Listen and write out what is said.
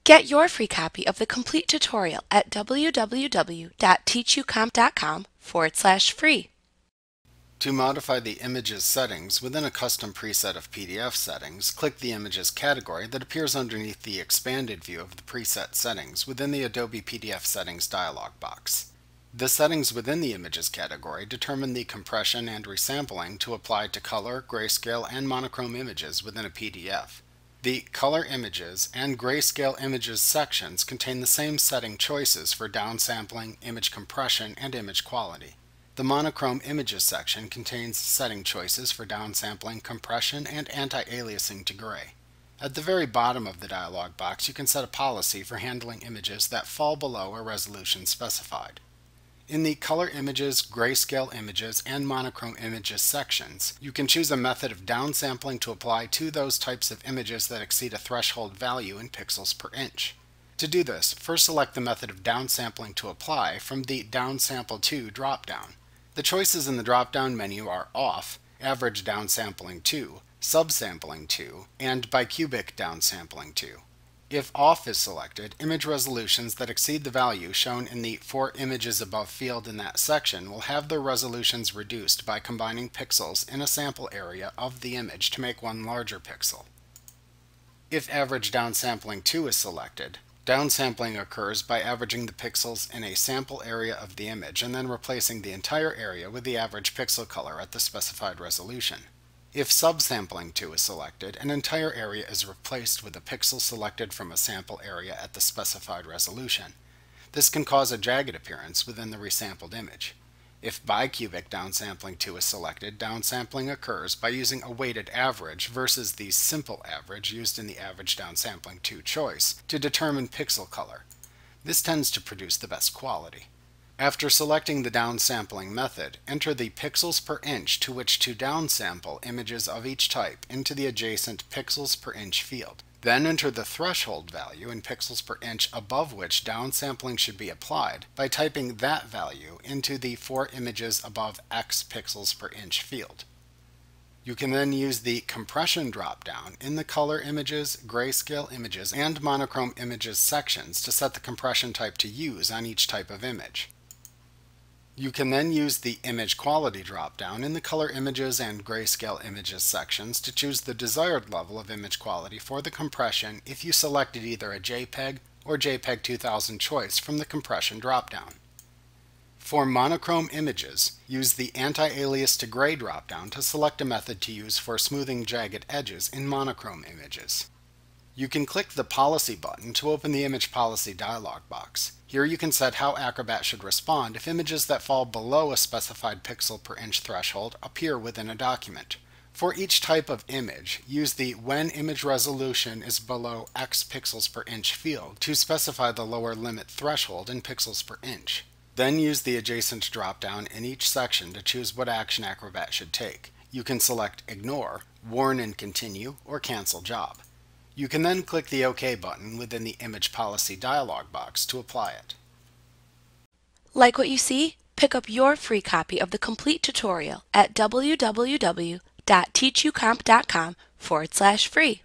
Get your free copy of the complete tutorial at www.teachucomp.com/free. To modify the image's settings within a custom preset of PDF settings, click the Images category that appears underneath the expanded view of the preset settings within the Adobe PDF Settings dialog box. The settings within the Images category determine the compression and resampling to apply to color, grayscale, and monochrome images within a PDF. The Color Images and Grayscale Images sections contain the same setting choices for downsampling, image compression, and image quality. The Monochrome Images section contains setting choices for downsampling, compression, and anti-aliasing to gray. At the very bottom of the dialog box, you can set a policy for handling images that fall below a resolution specified. In the Color Images, Grayscale Images, and Monochrome Images sections, you can choose a method of downsampling to apply to those types of images that exceed a threshold value in pixels per inch. To do this, first select the method of downsampling to apply from the Downsample To drop-down. The choices in the drop-down menu are Off, Average Downsampling To, Subsampling To, and Bicubic Downsampling To. If Off is selected, image resolutions that exceed the value shown in the For Images Above field in that section will have their resolutions reduced by combining pixels in a sample area of the image to make one larger pixel. If Average Downsampling To is selected, downsampling occurs by averaging the pixels in a sample area of the image and then replacing the entire area with the average pixel color at the specified resolution. If Subsampling To is selected, an entire area is replaced with a pixel selected from a sample area at the specified resolution. This can cause a jagged appearance within the resampled image. If Bicubic Downsampling To is selected, downsampling occurs by using a weighted average versus the simple average used in the Average Downsampling To choice to determine pixel color. This tends to produce the best quality. After selecting the downsampling method, enter the pixels per inch to which to downsample images of each type into the adjacent pixels per inch field. Then enter the threshold value in pixels per inch above which downsampling should be applied by typing that value into the For Images Above X pixels per inch field. You can then use the Compression drop-down in the Color Images, Grayscale Images, and Monochrome Images sections to set the compression type to use on each type of image. You can then use the Image Quality drop-down in the Color Images and Grayscale Images sections to choose the desired level of image quality for the compression if you selected either a JPEG or JPEG 2000 choice from the Compression drop-down. For monochrome images, use the Anti-Alias to Gray drop-down to select a method to use for smoothing jagged edges in monochrome images. You can click the Policy button to open the Image Policy dialog box. Here you can set how Acrobat should respond if images that fall below a specified pixel per inch threshold appear within a document. For each type of image, use the When Image Resolution is below X pixels per inch field to specify the lower limit threshold in pixels per inch. Then use the Adjacent drop-down in each section to choose what action Acrobat should take. You can select Ignore, Warn and Continue, or Cancel Job. You can then click the OK button within the Image Policy dialog box to apply it. Like what you see? Pick up your free copy of the complete tutorial at www.teachucomp.com/free.